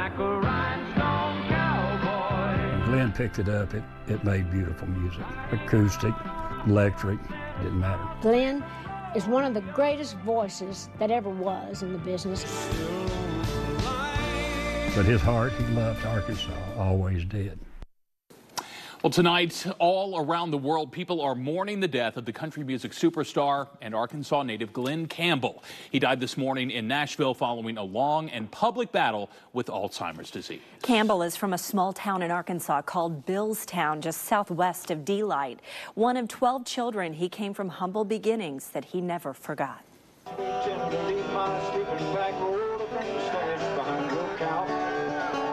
like a rhinestone cowboy. When Glen picked it up, it made beautiful music. Acoustic, electric, didn't matter. Glen is one of the greatest voices that ever was in the business. But his heart, he loved Arkansas, always did. Well, tonight, all around the world, people are mourning the death of the country music superstar and Arkansas native Glen Campbell. He died this morning in Nashville following a long and public battle with Alzheimer's disease. Campbell is from a small town in Arkansas called Billstown, just southwest of Delight. One of 12 children, he came from humble beginnings that he never forgot.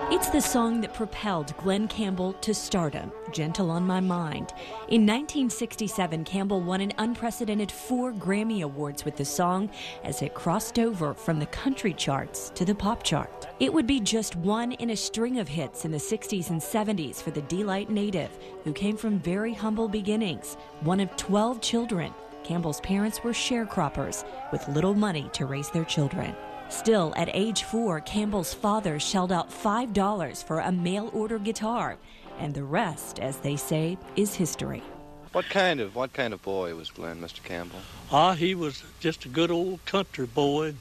It's the song that propelled Glen Campbell to stardom, Gentle on My Mind. In 1967, Campbell won an unprecedented 4 Grammy Awards with the song as it crossed over from the country charts to the pop chart. It would be just one in a string of hits in the 60s and 70s for the Delight native, who came from very humble beginnings. One of 12 children, Campbell's parents were sharecroppers with little money to raise their children. Still, at age 4, Campbell's father shelled out $5 for a mail-order guitar, and the rest, as they say, is history. What kind of boy was Glen, Mr. Campbell? He was just a good old country boy.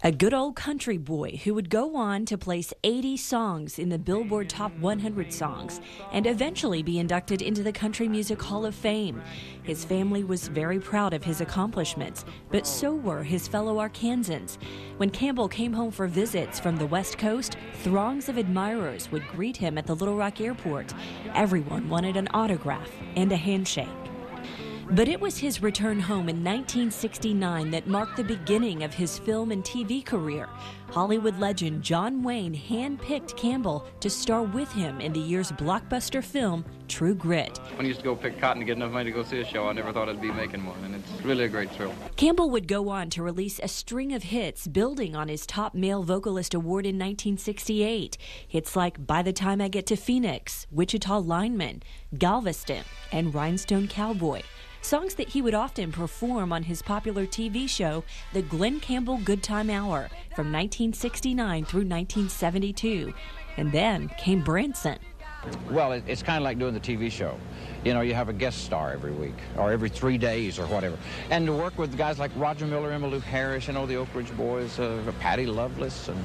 A good old country boy who would go on to place 80 songs in the Billboard Top 100 songs and eventually be inducted into the Country Music Hall of Fame. His family was very proud of his accomplishments, but so were his fellow Arkansans. When Campbell came home for visits from the West Coast, throngs of admirers would greet him at the Little Rock Airport. Everyone wanted an autograph and a handshake. But it was his return home in 1969 that marked the beginning of his film and TV career. Hollywood legend John Wayne handpicked Campbell to star with him in the year's blockbuster film, True Grit. When I used to go pick cotton to get enough money to go see a show, I never thought I'd be making one, and it's really a great thrill. Campbell would go on to release a string of hits, building on his top male vocalist award in 1968. Hits like By the Time I Get to Phoenix, Wichita Lineman, Galveston, and Rhinestone Cowboy. Songs that he would often perform on his popular TV show, The Glen Campbell Good Time Hour, from 1969 through 1972. And then came Branson. Well, it's kind of like doing the TV show. You know, you have a guest star every week, or every 3 days, or whatever. And to work with guys like Roger Miller, Emmylou Harris, you know, the Oak Ridge Boys, Patty Loveless, and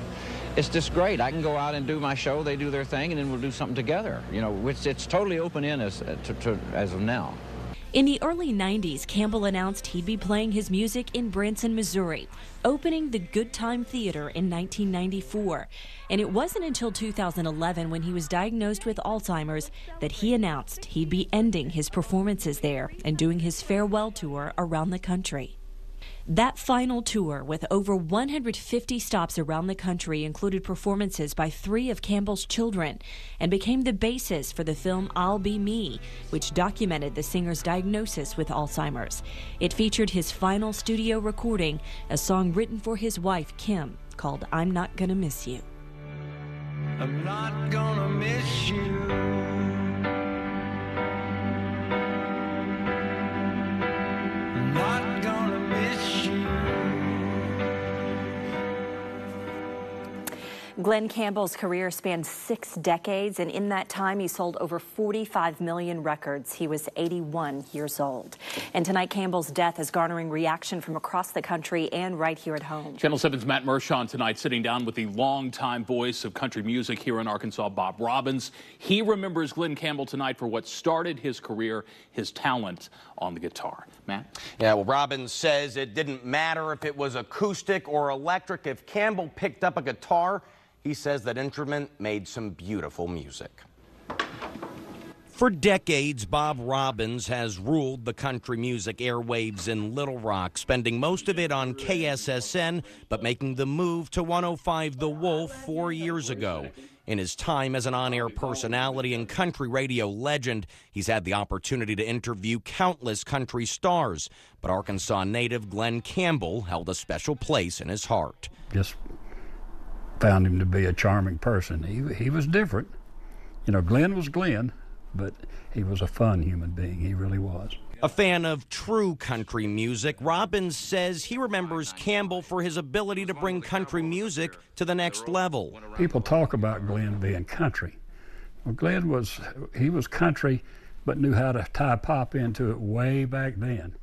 it's just great. I can go out and do my show, they do their thing, and then we'll do something together. You know, it's totally open in as of now. In the early 90s, Campbell announced he'd be playing his music in Branson, Missouri, opening the Good Time Theater in 1994. And it wasn't until 2011, when he was diagnosed with Alzheimer's, that he announced he'd be ending his performances there and doing his farewell tour around the country. That final tour, with over 150 stops around the country, included performances by 3 of Campbell's children and became the basis for the film I'll Be Me, which documented the singer's diagnosis with Alzheimer's. It featured his final studio recording, a song written for his wife, Kim, called I'm Not Gonna Miss You. I'm not gonna miss you. I'm not gonna miss you. Glen Campbell's career spanned 6 decades, and in that time he sold over 45 million records. He was 81 years old. And tonight, Campbell's death is garnering reaction from across the country and right here at home. Channel 7's Matt Mershon tonight sitting down with the longtime voice of country music here in Arkansas, Bob Robbins. He remembers Glen Campbell tonight for what started his career, his talent on the guitar. Matt? Yeah, well, Robbins says it didn't matter if it was acoustic or electric. If Campbell picked up a guitar, he says that instrument made some beautiful music. For decades, Bob Robbins has ruled the country music airwaves in Little Rock, spending most of it on KSSN, but making the move to 105 The Wolf 4 years ago. In his time as an on-air personality and country radio legend, he's had the opportunity to interview countless country stars, but Arkansas native Glen Campbell held a special place in his heart. Just found him to be a charming person. He was different. You know, Glen was Glen, but he was a fun human being. He really was. A fan of true country music, Robbins says he remembers Campbell for his ability to bring country music to the next level. People talk about Glen being country. Well, Glen was country, but knew how to tie pop into it way back then.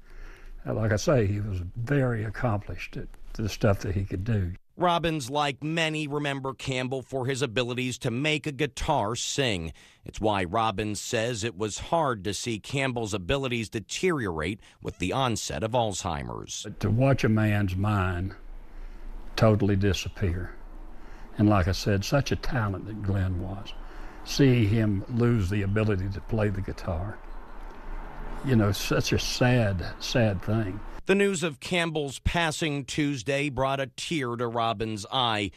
Like I say, he was very accomplished at the stuff that he could do. Robbins, like many, remember Campbell for his abilities to make a guitar sing. It's why Robbins says it was hard to see Campbell's abilities deteriorate with the onset of Alzheimer's. To watch a man's mind totally disappear, and like I said, such a talent that Glen was, see him lose the ability to play the guitar, you know, such a sad, sad thing. The news of Campbell's passing Tuesday brought a tear to Robbins' eye,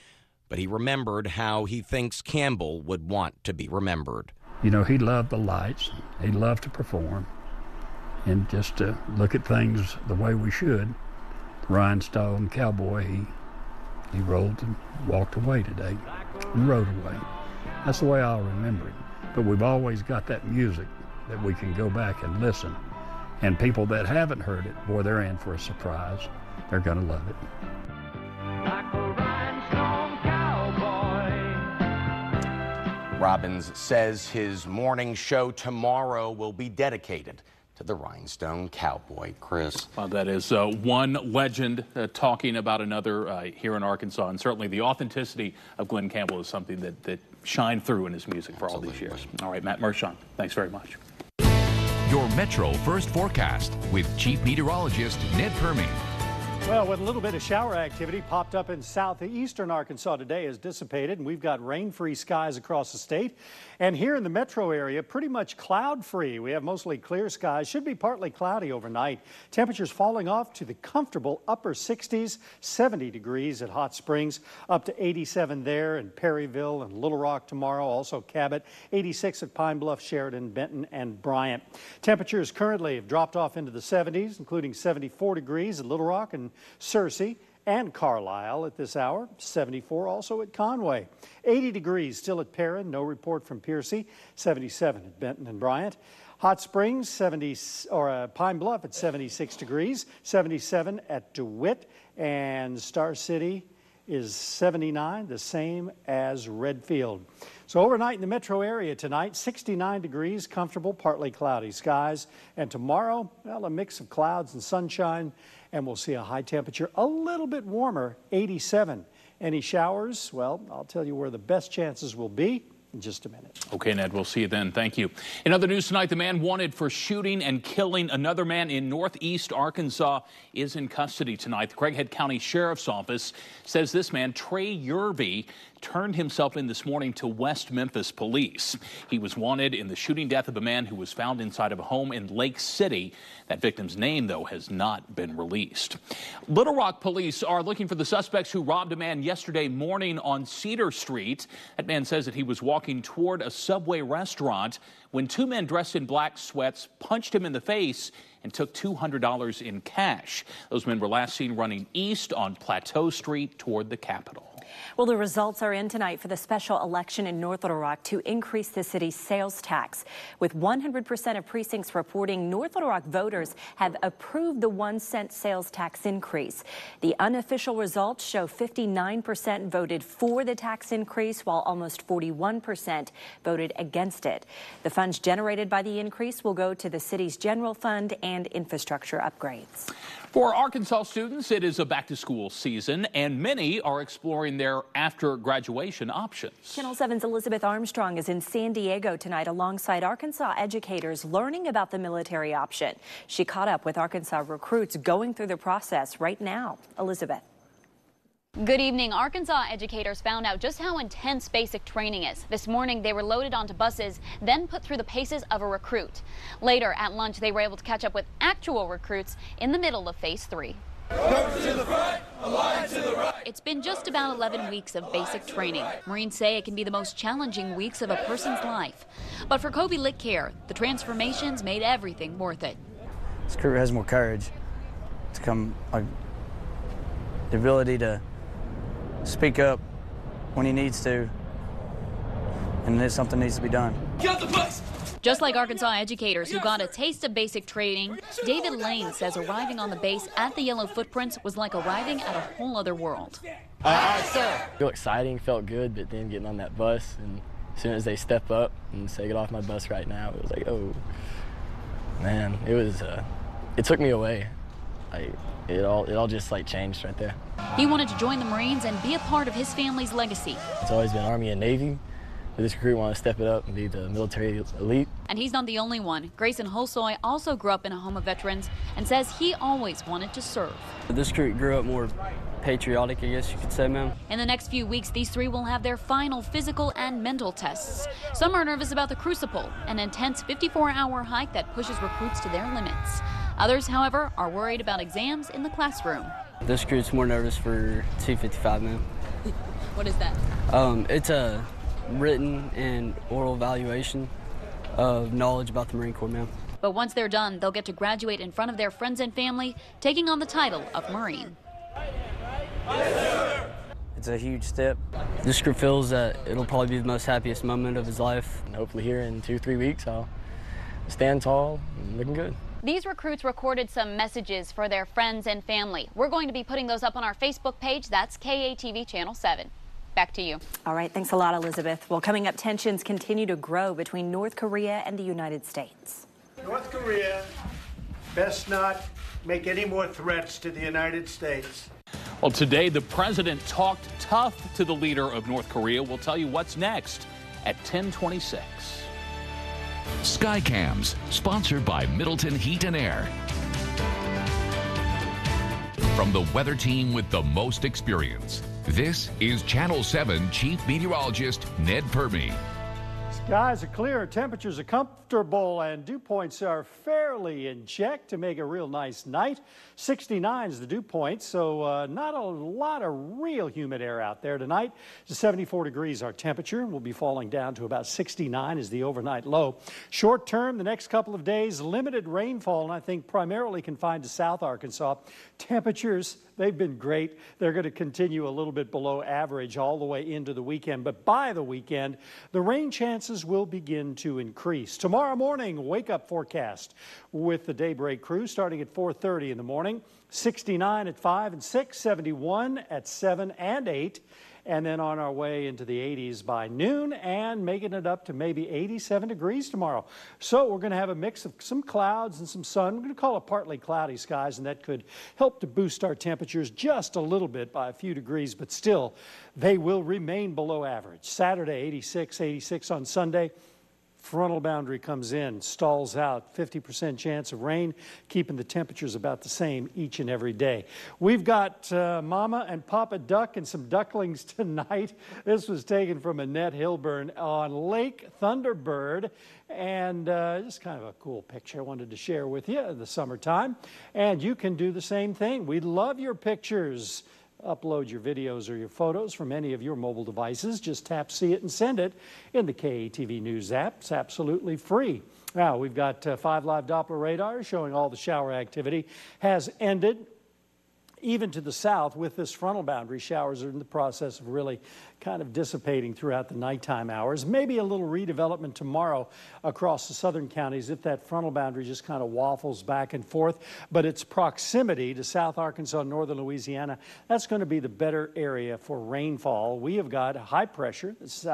but he remembered how he thinks Campbell would want to be remembered. You know, he loved the lights, he loved to perform, and just to look at things the way we should. Rhinestone Cowboy, he rolled and walked away today and rode away. That's the way I'll remember him. But we've always got that music that we can go back and listen. And people that haven't heard it, boy, they're in for a surprise. They're going to love it. Like a rhinestone cowboy. Robbins says his morning show tomorrow will be dedicated to the Rhinestone Cowboy. Chris. Well, that is one legend talking about another here in Arkansas, and certainly the authenticity of Glen Campbell is something that shined through in his music for all these years. All right, Matt Mershon, thanks very much. Your Metro First Forecast with Chief Meteorologist Ned Permy. Well, with a little bit of shower activity popped up in southeastern Arkansas today has dissipated, and we've got rain-free skies across the state. And here in the metro area, pretty much cloud-free. We have mostly clear skies. Should be partly cloudy overnight. Temperatures falling off to the comfortable upper 60s, 70 degrees at Hot Springs, up to 87 there in Perryville and Little Rock tomorrow, also Cabot, 86 at Pine Bluff, Sheridan, Benton, and Bryant. Temperatures currently have dropped off into the 70s, including 74 degrees at Little Rock and Searcy and Carlisle at this hour. 74 also at Conway. 80 degrees still at Perrin. No report from Piercy. 77 at Benton and Bryant. Hot Springs, Pine Bluff at 76 degrees. 77 at DeWitt. And Star City is 79, the same as Redfield. So overnight in the metro area tonight, 69 degrees, comfortable, partly cloudy skies. And tomorrow, well, a mix of clouds and sunshine, and we'll see a high temperature, a little bit warmer, 87. Any showers? Well, I'll tell you where the best chances will be in just a minute. Okay, Ned, we'll see you then. Thank you. In other news tonight, the man wanted for shooting and killing another man in northeast Arkansas is in custody tonight. The Craighead County Sheriff's Office says this man, Trey Yerby, turned himself in this morning to West Memphis police. He was wanted in the shooting death of a man who was found inside of a home in Lake City. That victim's name, though, has not been released. Little Rock police are looking for the suspects who robbed a man yesterday morning on Cedar Street. That man says that he was walking toward a Subway restaurant when two men dressed in black sweats punched him in the face and took $200 in cash. Those men were last seen running east on Plateau Street toward the Capitol. Well, the results are in tonight for the special election in North Little Rock to increase the city's sales tax. With 100% of precincts reporting, North Little Rock voters have approved the 1-cent sales tax increase. The unofficial results show 59% voted for the tax increase, while almost 41% voted against it. The funds generated by the increase will go to the city's general fund and infrastructure upgrades. For Arkansas students, it is a back-to-school season, and many are exploring their after-graduation options. Channel 7's Elizabeth Armstrong is in San Diego tonight alongside Arkansas educators learning about the military option. She caught up with Arkansas recruits going through the process right now. Elizabeth. Good evening. Arkansas educators found out just how intense basic training is. This morning, they were loaded onto buses, then put through the paces of a recruit. Later at lunch, they were able to catch up with actual recruits in the middle of Phase 3. Cover to the front, a line to the right. It's been just about 11 weeks of basic training. Marines say it can be the most challenging weeks of a person's life. But for Kobe Lickcare, the transformations made everything worth it. This crew has more courage to come, like the ability to speak up when he needs to, and if something needs to be done. Get the bus! Just like Arkansas educators who got a taste of basic training, David Lane says arriving on the base at the Yellow Footprints was like arriving at a whole other world. Feel exciting, felt good, but then getting on that bus, and as soon as they step up and say, "Get off my bus right now," it was like, oh, man, it took me away. It all just like changed right there. He wanted to join the Marines and be a part of his family's legacy. It's always been Army and Navy, but this recruit wanted to step it up and be the military elite. And he's not the only one. Grayson Holsoy also grew up in a home of veterans and says he always wanted to serve. This recruit grew up more patriotic, I guess you could say, ma'am. In the next few weeks, these three will have their final physical and mental tests. Some are nervous about the Crucible, an intense 54-hour hike that pushes recruits to their limits. Others, however, are worried about exams in the classroom. This recruit's more nervous for 255, ma'am. What is that? It's a written and oral evaluation of knowledge about the Marine Corps, ma'am. But once they're done, they'll get to graduate in front of their friends and family, taking on the title of Marine. It's a huge step. This recruit feels that it'll probably be the most happiest moment of his life. And hopefully here in 2-3 weeks, I'll stand tall and looking good. These recruits recorded some messages for their friends and family. We're going to be putting those up on our Facebook page. That's KATV Channel 7. Back to you. All right, thanks a lot, Elizabeth. Well, coming up, tensions continue to grow between North Korea and the United States. North Korea best not make any more threats to the United States. Well, today the president talked tough to the leader of North Korea. We'll tell you what's next at 10:26. Skycams, sponsored by Middleton Heat and Air. From the weather team with the most experience, this is Channel 7 Chief Meteorologist Ned Permy. Skies are clear, temperatures are comfortable, and dew points are fairly in check to make a real nice night. 69 is the dew point, so not a lot of real humid air out there tonight. It's 74 degrees our temperature. We'll be falling down to about 69 is the overnight low. Short term, the next couple of days, limited rainfall, and I think primarily confined to South Arkansas. Temperatures, they've been great. They're going to continue a little bit below average all the way into the weekend, but by the weekend, the rain chances will begin to increase. Tomorrow morning, wake-up forecast with the daybreak crew starting at 4:30 in the morning, 69 at 5 and 6, 71 at 7 and 8, and then on our way into the 80s by noon and making it up to maybe 87 degrees tomorrow. So we're going to have a mix of some clouds and some sun. We're going to call it partly cloudy skies, and that could help to boost our temperatures just a little bit by a few degrees, but still they will remain below average. Saturday, 86, 86 on Sunday. Frontal boundary comes in, stalls out, 50% chance of rain, keeping the temperatures about the same each and every day. We've got Mama and Papa Duck and some ducklings tonight. This was taken from Annette Hilburn on Lake Thunderbird, and just kind of a cool picture I wanted to share with you in the summertime. And you can do the same thing. We love your pictures. Upload your videos or your photos from any of your mobile devices. Just tap See It and Send It in the KATV News app. It's absolutely free. Now, we've got 5 live Doppler radars showing all the shower activity has ended. Even to the south with this frontal boundary, showers are in the process of really kind of dissipating throughout the nighttime hours. Maybe a little redevelopment tomorrow across the southern counties if that frontal boundary just kind of waffles back and forth. But its proximity to South Arkansas, northern Louisiana, that's going to be the better area for rainfall. We have got high pressure that's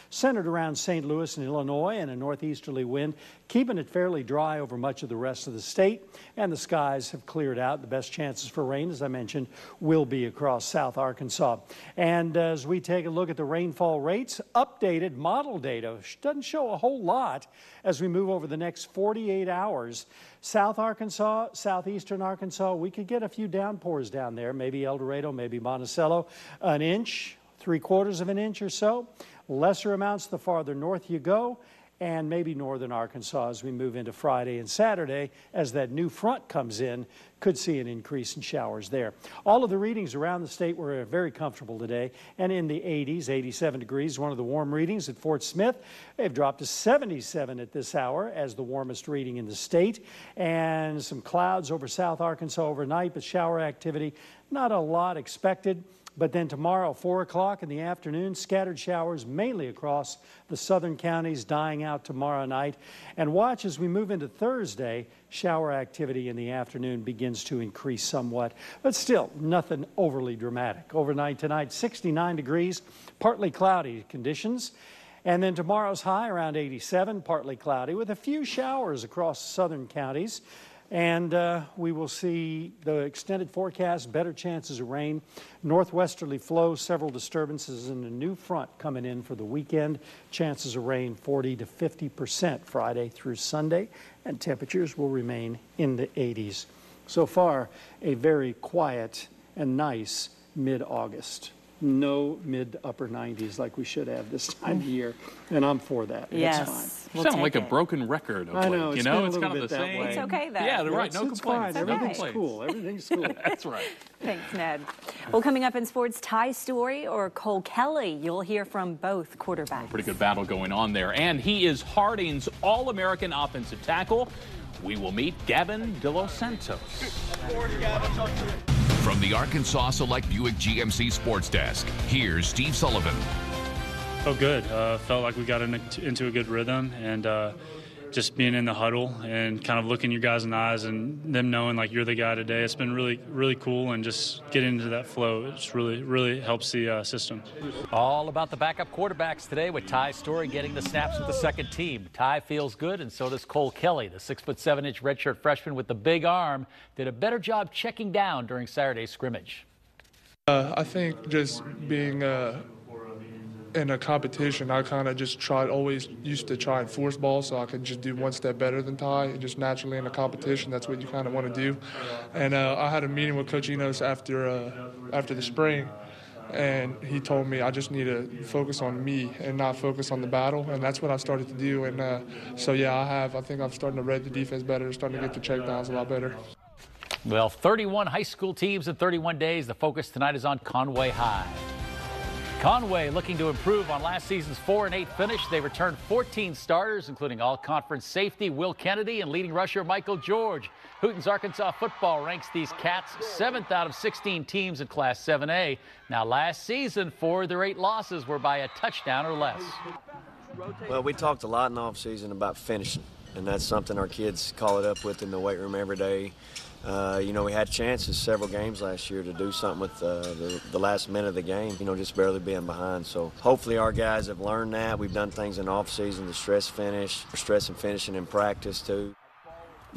centered around St. Louis and Illinois, and a northeasterly wind, keeping it fairly dry over much of the rest of the state. And the skies have cleared out. The best chances for rain, as I mentioned, will be across South Arkansas. And as we take a look at the rainfall rates, updated model data doesn't show a whole lot as we move over the next 48 hours. South Arkansas, southeastern Arkansas, we could get a few downpours down there, maybe El Dorado, maybe Monticello, an inch, 3/4 of an inch or so. Lesser amounts the farther north you go, and maybe northern Arkansas as we move into Friday and Saturday as that new front comes in, could see an increase in showers there. All of the readings around the state were very comfortable today and in the 80s, 87 degrees, one of the warm readings at Fort Smith. They've dropped to 77 at this hour as the warmest reading in the state, and some clouds over South Arkansas overnight, but shower activity, not a lot expected. But then tomorrow, 4 o'clock in the afternoon, scattered showers mainly across the southern counties, dying out tomorrow night. And watch as we move into Thursday, shower activity in the afternoon begins to increase somewhat, but still nothing overly dramatic. Overnight tonight, 69 degrees, partly cloudy conditions. And then tomorrow's high around 87, partly cloudy, with a few showers across southern counties. And we will see the extended forecast, better chances of rain, northwesterly flow, several disturbances, and a new front coming in for the weekend. Chances of rain 40 to 50% Friday through Sunday, and temperatures will remain in the 80s. So far, a very quiet and nice mid-August. No mid to upper 90s like we should have this time of year, and I'm for that. Yes, it's fine. You sound like a broken record. Of I know. Like, it's you know, been a it's little kind of bit the that same. way. It's okay then. Yeah, right. Yes, No it's complaints. fine. No Everything's complaints. cool. Everything's cool. That's right. Thanks, Ned. Well, coming up in sports, Ty Story or Cole Kelly, you'll hear from both quarterbacks. Pretty good battle going on there. And he is Harding's All-American offensive tackle. We will meet Gavin De Los Santos. From the Arkansas Select Buick GMC Sports Desk, here's Steve Sullivan. Felt good. Felt like we got into a good rhythm, and just being in the huddle and kind of looking your guys in the eyes and them knowing like you're the guy today. It's been really, really cool, and just getting into that flow. It's really, really helps the system. All about the backup quarterbacks today with Ty Story getting the snaps with the second team. Ty feels good, and so does Cole Kelly. The 6'7" redshirt freshman with the big arm did a better job checking down during Saturday's scrimmage. I think just being in a competition, I kind of just always used to try and force balls so I could just do one step better than Ty. And just naturally in a competition, that's what you kind of want to do. And I had a meeting with Coach Enos after the spring, and he told me I just need to focus on me and not focus on the battle, and that's what I started to do. And so yeah, I think I'm starting to read the defense better, starting to get the checkdowns a lot better. Well, 31 high school teams in 31 days. The focus tonight is on Conway High. Conway looking to improve on last season's 4-8 finish. They returned 14 starters, including all-conference safety Will Kennedy and leading rusher Michael George. Hooten's Arkansas football ranks these Cats 7th out of 16 teams in Class 7A. Now, last season, 4 of their 8 losses were by a touchdown or less. Well, we talked a lot in the offseason about finishing, and that's something our kids call it up with in the weight room every day. You know, we had chances several games last year to do something with the last minute of the game, you know, just barely being behind. So hopefully our guys have learned that. We've done things in the offseason to stress and finishing in practice too.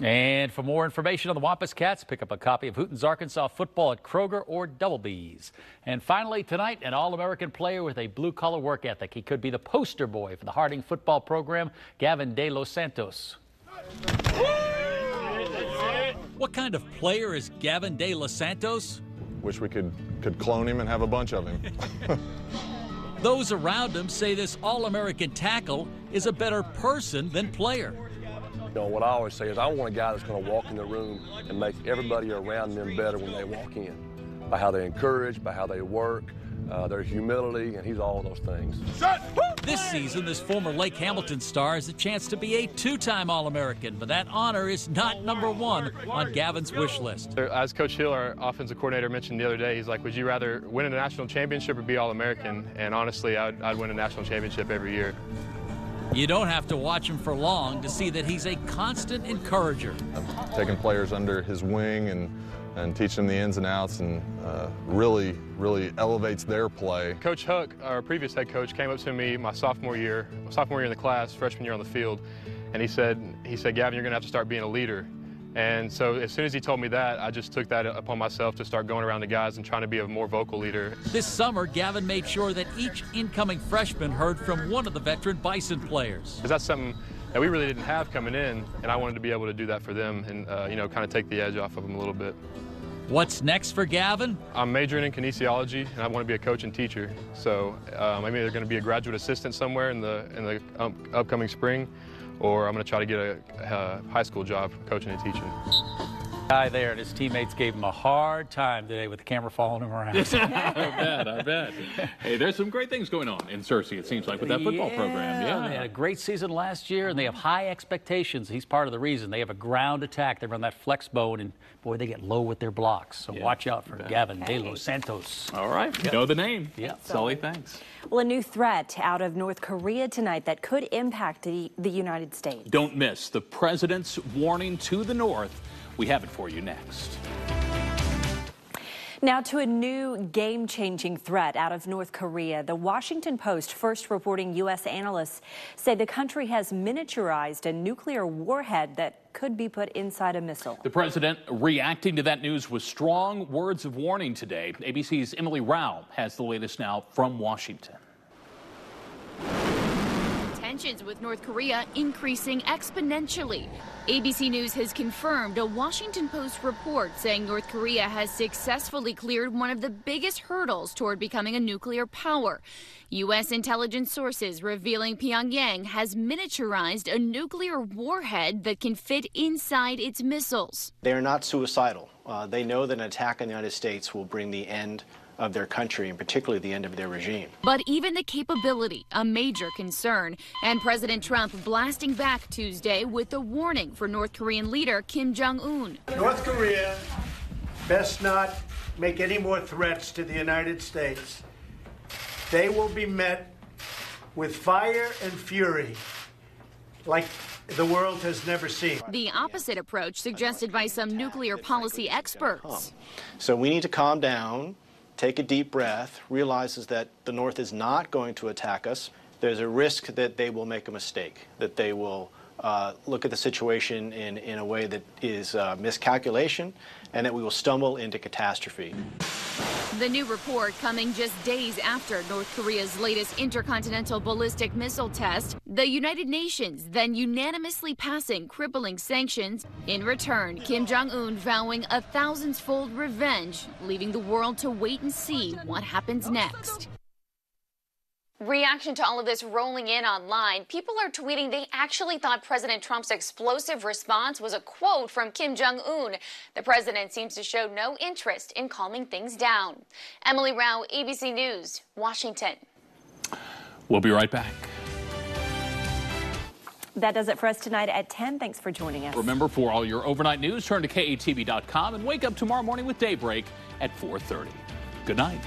And for more information on the Wampus Cats, pick up a copy of Hooten's Arkansas football at Kroger or Double B's. And finally tonight, an All-American player with a blue-collar work ethic. He could be the poster boy for the Harding football program, Gavin De Los Santos. What kind of player is Gavin De Los Santos? Wish we could clone him and have a bunch of him. Those around him say this All-American tackle is a better person than player. You know, what I always say is I want a guy that's going to walk in the room and make everybody around them better when they walk in, by how they encourage, by how they work, their humility, and he's all those things. This season, this former Lake Hamilton star has a chance to be a 2-time All-American, but that honor is not #1 on Gavin's wish list. As Coach Hill, our offensive coordinator, mentioned the other day, he's like, would you rather win a national championship or be All-American? And honestly, I'd win a national championship every year. You don't have to watch him for long to see that he's a constant encourager. Taking players under his wing and teach them the ins and outs, and really elevates their play. Coach Huck, our previous head coach, came up to me my sophomore year in the class, freshman year on the field, and he said, Gavin, you're going to have to start being a leader. And so as soon as he told me that, I just took that upon myself to start going around the guys and trying to be a more vocal leader. This summer, Gavin made sure that each incoming freshman heard from one of the veteran Bison players. Because that's something that we really didn't have coming in, and I wanted to be able to do that for them and, you know, kind of take the edge off of them a little bit. What's next for Gavin? I'm majoring in kinesiology, and I want to be a coach and teacher. So I'm either going to be a graduate assistant somewhere in the upcoming spring, or I'm going to try to get a high school job coaching and teaching. Guy there and his teammates gave him a hard time today with the camera following him around. I bet. Hey, there's some great things going on in Searcy, it seems like, with that football program. Yeah, they had a great season last year, and they have high expectations. He's part of the reason. They have a ground attack. They run that flex bone, and boy, they get low with their blocks. So watch out for Gavin De Los Santos. All right, you know the name. Yeah. Sully, thanks. Well, a new threat out of North Korea tonight that could impact the United States. Don't miss the president's warning to the North. We have it for you next. Now to a new game-changing threat out of North Korea. The Washington Post first reporting U.S. analysts say the country has miniaturized a nuclear warhead that could be put inside a missile. The president reacting to that news with strong words of warning today. ABC's Emily Rao has the latest now from Washington. Tensions with North Korea increasing exponentially. ABC News has confirmed a Washington Post report saying North Korea has successfully cleared one of the biggest hurdles toward becoming a nuclear power. U.S. intelligence sources revealing Pyongyang has miniaturized a nuclear warhead that can fit inside its missiles. They are not suicidal. They know that an attack on the United States will bring the end of their country, and particularly the end of their regime. But even the capability, a major concern, and President Trump blasting back Tuesday with a warning for North Korean leader Kim Jong-un. North Korea best not make any more threats to the United States. They will be met with fire and fury like the world has never seen. The opposite approach suggested by some nuclear policy experts. So we need to calm down, take a deep breath, realizes that the North is not going to attack us. There's a risk that they will make a mistake, that they will look at the situation in a way that is miscalculation, and that we will stumble into catastrophe. The new report coming just days after North Korea's latest intercontinental ballistic missile test, the United Nations then unanimously passing crippling sanctions. In return, Kim Jong-un vowing a thousand-fold revenge, leaving the world to wait and see what happens next. Reaction to all of this rolling in online, people are tweeting they actually thought President Trump's explosive response was a quote from Kim Jong-un. The president seems to show no interest in calming things down. Emily Rao, ABC News, Washington. We'll be right back. That does it for us tonight at 10. Thanks for joining us. Remember, for all your overnight news, turn to KATV.com and wake up tomorrow morning with Daybreak at 4:30. Good night.